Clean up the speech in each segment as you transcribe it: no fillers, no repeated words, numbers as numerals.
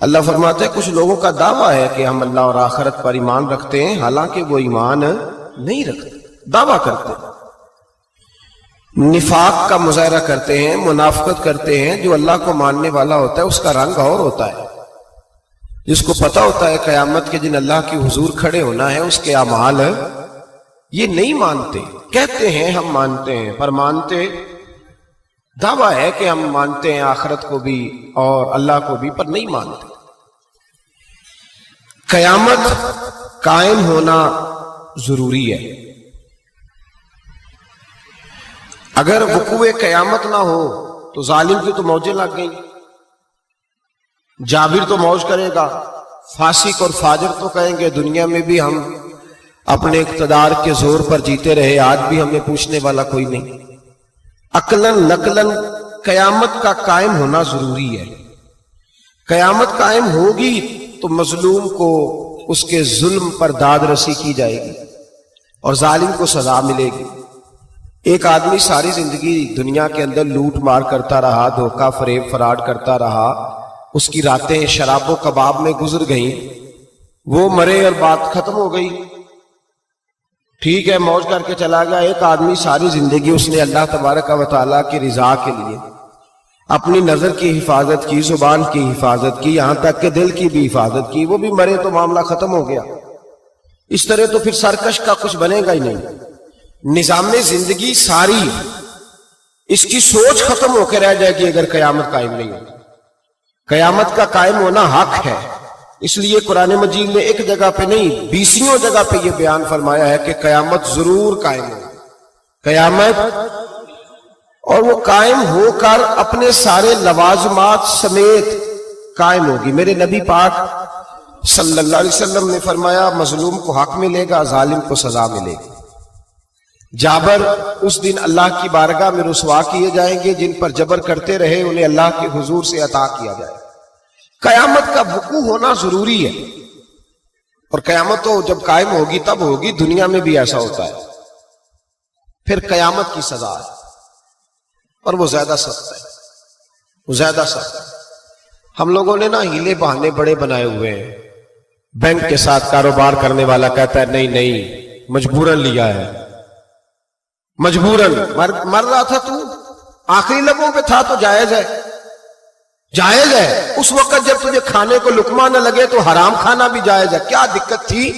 اللہ فرماتے ہیں کچھ لوگوں کا دعویٰ ہے کہ ہم اللہ اور آخرت پر ایمان رکھتے ہیں، حالانکہ وہ ایمان نہیں رکھتے، دعویٰ کرتے ہیں، نفاق کا مظاہرہ کرتے ہیں، منافقت کرتے ہیں۔ جو اللہ کو ماننے والا ہوتا ہے اس کا رنگ اور ہوتا ہے، جس کو پتا ہوتا ہے قیامت کے دن اللہ کی حضور کھڑے ہونا ہے، اس کے اعمال یہ نہیں مانتے، کہتے ہیں ہم مانتے ہیں، پر مانتے، دعویٰ ہے کہ ہم مانتے ہیں آخرت کو بھی اور اللہ کو بھی، پر نہیں مانتے۔ قیامت قائم ہونا ضروری ہے۔ اگر وقوع قیامت نہ ہو تو ظالم کی تو موجیں لگ گئیں، جابر تو موج کرے گا، فاسق اور فاجر تو کہیں گے دنیا میں بھی ہم اپنے اقتدار کے زور پر جیتے رہے، آج بھی ہمیں پوچھنے والا کوئی نہیں۔ عقلاً نقلاً قیامت کا قائم ہونا ضروری ہے۔ قیامت قائم ہوگی تو مظلوم کو اس کے ظلم پر داد رسی کی جائے گی اور ظالم کو سزا ملے گی۔ ایک آدمی ساری زندگی دنیا کے اندر لوٹ مار کرتا رہا، دھوکہ فریب فراڈ کرتا رہا، اس کی راتیں شراب و کباب میں گزر گئیں، وہ مرے اور بات ختم ہو گئی، ٹھیک ہے موج کر کے چلا گیا۔ ایک آدمی ساری زندگی اس نے اللہ تبارک و تعالیٰ کی رضا کے لیے اپنی نظر کی حفاظت کی، زبان کی حفاظت کی، یہاں تک کہ دل کی بھی حفاظت کی، وہ بھی مرے تو معاملہ ختم ہو گیا۔ اس طرح تو پھر سرکش کا کچھ بنے گا ہی نہیں۔ نظام زندگی ساری اس کی سوچ ختم ہو کے رہ جائے گی اگر قیامت قائم نہیں ہوگی۔ قیامت کا قائم ہونا حق ہے، اس لیے قرآن مجید میں ایک جگہ پہ نہیں 20 جگہ پہ یہ بیان فرمایا ہے کہ قیامت ضرور قائم ہو، قیامت، اور وہ قائم ہو کر اپنے سارے لوازمات سمیت قائم ہوگی۔ میرے نبی پاک صلی اللہ علیہ وسلم نے فرمایا مظلوم کو حق ملے گا، ظالم کو سزا ملے گی۔ جابر اس دن اللہ کی بارگاہ میں رسوا کیے جائیں گے، جن پر جبر کرتے رہے انہیں اللہ کے حضور سے عطا کیا جائے۔ قیامت کا وقوع ہونا ضروری ہے، اور قیامت تو جب قائم ہوگی تب ہوگی، دنیا میں بھی ایسا ہوتا ہے۔ پھر قیامت کی سزا ہے، اور وہ زیادہ سخت ہے، وہ زیادہ سخت ہے۔ ہم لوگوں نے نا ہیلے بہانے بڑے بنائے ہوئے ہیں۔ بینک کے ساتھ کاروبار کرنے والا کہتا ہے نہیں نہیں مجبوراً لیا ہے، مجبوراً مر رہا تھا تو آخری لبوں پہ تھا تو جائز ہے، جائز ہے۔ اس وقت جب تجھے کھانے کو لقمہ نہ لگے تو حرام کھانا بھی جائز ہے، کیا دقت تھی؟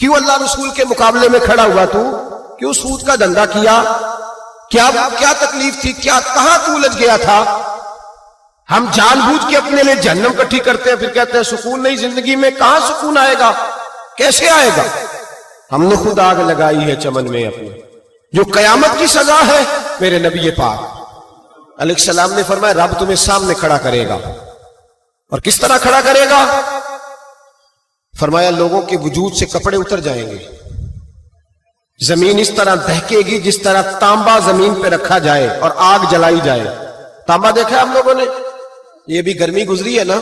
کیوں اللہ رسول کے مقابلے میں کھڑا ہوا تو؟ کیوں سود کا دھندا کیا؟ کیا تکلیف تھی؟ کہاں تو الجھ گیا تھا؟ ہم جان بوجھ کے اپنے لیے جہنم کٹھی کرتے ہیں، پھر کہتے ہیں سکون نہیں زندگی میں۔ کہاں سکون آئے گا؟ کیسے آئے گا؟ ہم نے خود آگ لگائی ہے چمن میں اپنے۔ جو قیامت کی سزا ہے، میرے نبی پاک علیہ السلام نے فرمایا رب تمہیں سامنے کھڑا کرے گا۔ اور کس طرح کھڑا کرے گا؟ فرمایا لوگوں کے وجود سے کپڑے اتر جائیں گے، زمین اس طرح دہکے گی جس طرح تانبا زمین پہ رکھا جائے اور آگ جلائی جائے۔ تانبا دیکھا ہم لوگوں نے، یہ بھی گرمی گزری ہے نا،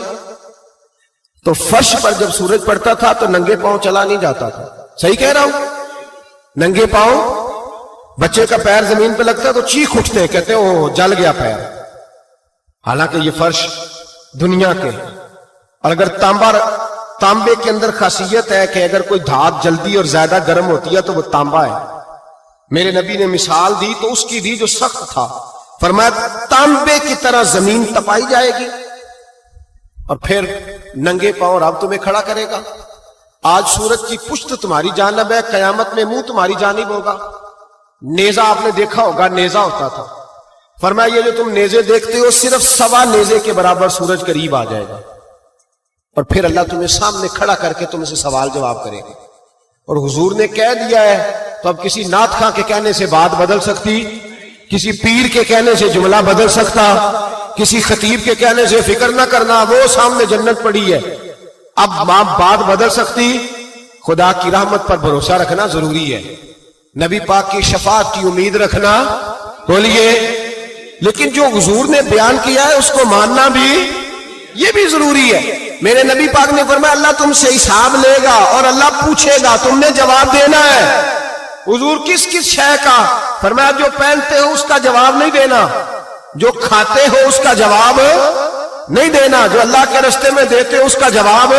تو فرش پر جب سورج پڑتا تھا تو ننگے پاؤں چلا نہیں جاتا تھا، صحیح کہہ رہا ہوں؟ ننگے پاؤں، بچے کا پیر زمین پہ لگتا ہے تو چیخ اٹھتے ہیں، کہتے ہیں اوہ جل گیا پیر، حالانکہ یہ فرش دنیا کے۔ اور اگر تانبے کے اندر خاصیت ہے کہ اگر کوئی دھات جلدی اور زیادہ گرم ہوتی ہے تو وہ تانبا ہے۔ میرے نبی نے مثال دی تو اس کی دی جو سخت تھا، فرمایا تانبے کی طرح زمین تپائی جائے گی، اور پھر ننگے پاؤں رب تمہیں کھڑا کرے گا۔ آج سورج کی پشت تمہاری جانب ہے، قیامت میں منہ تمہاری جانب ہوگا۔ نیزہ آپ نے دیکھا ہوگا، نیزہ ہوتا تھا، فرمایا یہ جو تم نیزے دیکھتے ہو صرف 1.25 نیزے کے برابر سورج قریب آ جائے گا، اور پھر اللہ تمہیں سامنے کھڑا کر کے تم سے سوال جواب کرے گا۔ اور حضور نے کہہ دیا ہے تو اب کسی نعت خواں کے کہنے سے بات بدل سکتی، کسی پیر کے کہنے سے جملہ بدل سکتا، کسی خطیب کے کہنے سے فکر نہ کرنا وہ سامنے جنت پڑی ہے، اب بات بدل سکتی؟ خدا کی رحمت پر بھروسہ رکھنا ضروری ہے، نبی پاک کی شفاعت کی امید رکھنا، بولیے۔ لیکن جو حضور نے بیان کیا ہے اس کو ماننا بھی یہ بھی ضروری ہے۔ میرے نبی پاک نے فرمایا اللہ تم سے حساب لے گا اور اللہ پوچھے گا، تم نے جواب دینا ہے۔ حضور کس کس شے کا؟ فرمایا جو پہنتے ہو اس کا جواب نہیں دینا، جو کھاتے ہو اس کا جواب نہیں دینا. جو اللہ کے راستے میں دیتے اس کا جواب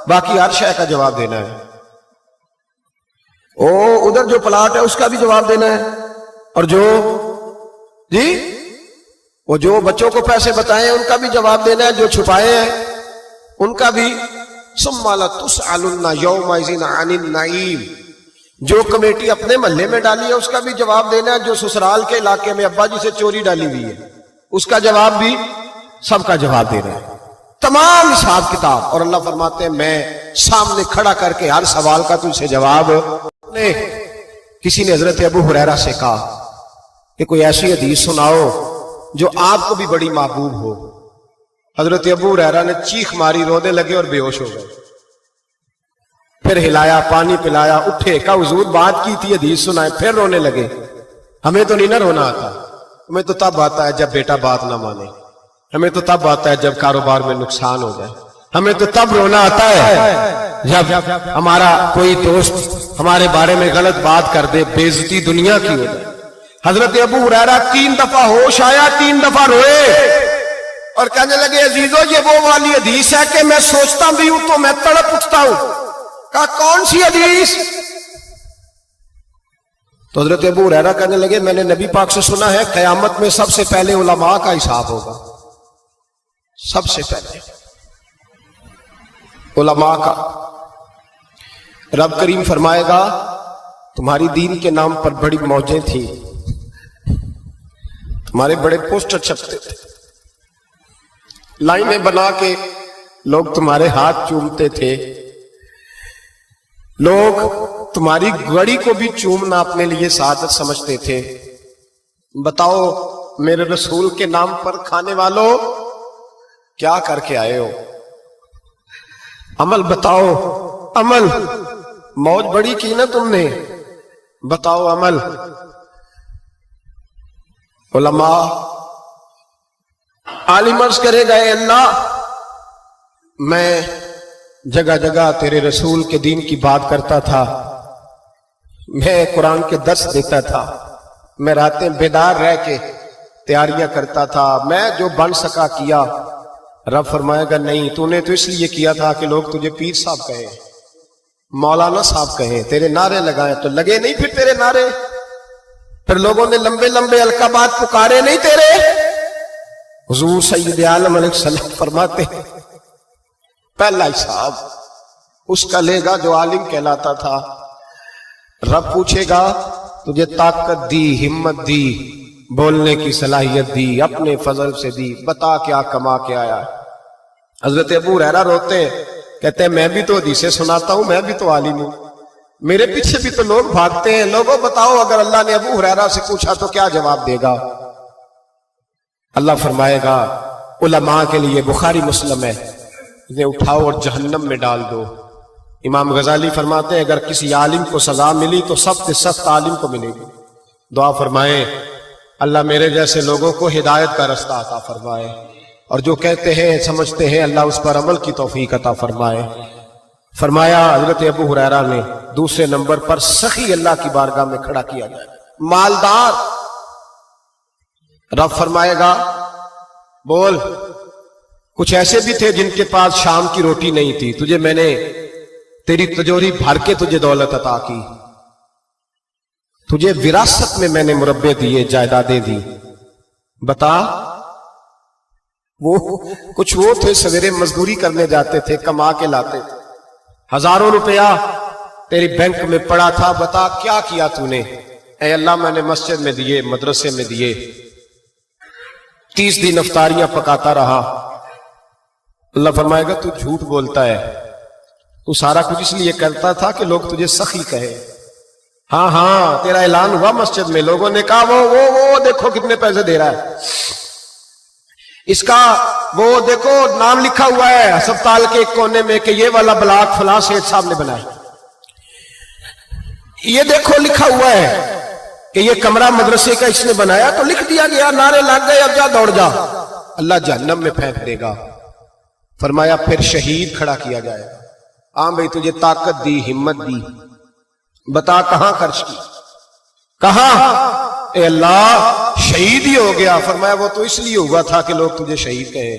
باقی ہر شے کا جواب دینا ہے. ادھر جو پلاٹ ہے اس کا بھی جواب دینا ہے, اور جو جی وہ جو بچوں کو پیسے بتائے ان کا بھی جواب دینا ہے, جو چھپائے ہیں ان کا بھی. ثم لتسألن یومئذ عن النعیم, جو کمیٹی اپنے محلے میں ڈالی ہے اس کا بھی جواب دینا ہے, جو سسرال کے علاقے میں ابا جی سے چوری ڈالی ہوئی ہے اس کا جواب بھی, سب کا جواب دینا ہے, تمام حساب کتاب. اور اللہ فرماتے ہیں میں سامنے کھڑا کر کے ہر سوال کا تجھ سے جواب. کسی نے حضرت ابو ہریرہ سے کہا کہ کوئی ایسی حدیث سناؤ جو آپ کو بھی بڑی محبوب ہو. حضرت ابو ہریرہ نے چیخ ماری, رونے لگے اور بے ہوش ہو گئے. پھر ہلایا, پانی پلایا, اٹھے, کہا حضور بات کی تھی حدیث سنائے. پھر رونے لگے. ہمیں تو نہیں نہ رونا آتا, ہمیں تو تب آتا ہے جب بیٹا بات نہ مانے, ہمیں تو تب آتا ہے جب کاروبار میں نقصان ہو جائے, ہمیں تو تب رونا آتا ہے جب ہمارا کوئی دوست ہمارے بارے میں غلط بات کر دے, بے عزتی دنیا کی ہو جائے. حضرت ابو ہریرہ 3 دفعہ ہوش آیا, 3 دفعہ روئے اور کہنے لگے عزیزو یہ وہ والی حدیث ہے کہ میں سوچتا بھی ہوں تو میں تڑپ اٹھتا ہوں. کہا کون سی حدیث؟ تو حضرت ابو ہریرہ کہنے لگے میں نے نبی پاک سے سنا ہے قیامت میں سب سے پہلے علماء کا حساب ہوگا, سب سے پہلے علماء کا. رب کریم فرمائے گا تمہاری دین کے نام پر بڑی موجیں تھیں, تمہارے بڑے پوسٹر چھپتے تھے, لائنیں بنا کے لوگ تمہارے ہاتھ چومتے تھے, لوگ تمہاری گڑی کو بھی چومنا اپنے لیے سعادت سمجھتے تھے. بتاؤ میرے رسول کے نام پر کھانے والوں کیا کر کے آئے ہو؟ عمل بتاؤ, عمل. موج بڑی کی نا تم نے, بتاؤ عمل. علماء عالم عرض کرے گا اے اللہ میں جگہ جگہ تیرے رسول کے دین کی بات کرتا تھا, میں قرآن کے درس دیتا تھا, میں راتیں بیدار رہ کے تیاریاں کرتا تھا, میں جو بن سکا کیا. رب فرمائے گا نہیں, تو نے تو اس لیے کیا تھا کہ لوگ تجھے پیر صاحب کہیں, مولانا صاحب کہیں, تیرے نعرے لگائیں تو لگے نہیں پھر تیرے نعرے, پھر لوگوں نے لمبے لمبے القابات پکارے نہیں تیرے. حضور سید عالم علیہ السلام فرماتے ہیں پہلا حساب اس کا لے گا جو عالم کہلاتا تھا. رب پوچھے گا تجھے طاقت دی, ہمت دی, بولنے کی صلاحیت دی, اپنے فضل سے دی, بتا کیا کما کے آیا. حضرت ابو ہریرہ روتے ہیں, کہتے ہیں میں بھی تو حدیثیں سناتا ہوں, میں بھی تو عالم ہوں, میرے پیچھے بھی تو لوگ بھاگتے ہیں. لوگوں بتاؤ اگر اللہ نے ابو ہریرہ سے پوچھا تو کیا جواب دے گا؟ اللہ فرمائے گا علماء کے لیے بخاری مسلم ہے, انہیں اٹھاؤ اور جہنم میں ڈال دو. امام غزالی فرماتے ہیں اگر کسی عالم کو سزا ملی تو سخت سے سخت عالم کو ملے گی. دعا فرمائیں اللہ میرے جیسے لوگوں کو ہدایت کا رستہ عطا فرمائے, اور جو کہتے ہیں سمجھتے ہیں اللہ اس پر عمل کی توفیق عطا فرمائے. فرمایا حضرت ابو ہریرہ نے دوسرے نمبر پر سخی اللہ کی بارگاہ میں کھڑا کیا جائے, مالدار. رب فرمائے گا بول, کچھ ایسے بھی تھے جن کے پاس شام کی روٹی نہیں تھی, تجھے میں نے تیری تجوری بھر کے تجھے دولت عطا کی, تجھے وراثت میں میں نے مربے دیے, جائیدادیں دی. بتا وہ کچھ وہ تھے سویرے مزدوری کرنے جاتے تھے, کما کے لاتے تھے, ہزاروں روپیہ تیری بینک میں پڑا تھا, بتا کیا کیا تو نے؟ اے اللہ میں نے مسجد میں دیے, مدرسے میں دیے, 30 دن افطاریاں پکاتا رہا. اللہ فرمائے گا تو جھوٹ بولتا ہے, تو سارا کچھ اس لیے کرتا تھا کہ لوگ تجھے سخی کہے. ہاں ہاں تیرا اعلان ہوا مسجد میں, لوگوں نے کہا وہ دیکھو کتنے پیسے دے رہا ہے, اس کا وہ دیکھو نام لکھا ہوا ہے ہسپتال کے ایک کونے میں کہ یہ والا بلاک فلاں سیٹھ صاحب نے بنایا, یہ دیکھو لکھا ہوا ہے کہ یہ کمرہ مدرسے کا اس نے بنایا, تو لکھ دیا گیا, نعرے لگ گئے, اب جا دوڑ جا. اللہ جہنم میں پھینک دے گا. فرمایا پھر شہید کھڑا کیا جائے گا. ہاں بھئی تجھے طاقت دی, ہمت دی, بتا کہاں خرچ کی, کہاں؟ اے اللہ شہید ہی ہو گیا. فرمایا وہ تو اس لیے ہوا تھا کہ لوگ تجھے شہید کہیں,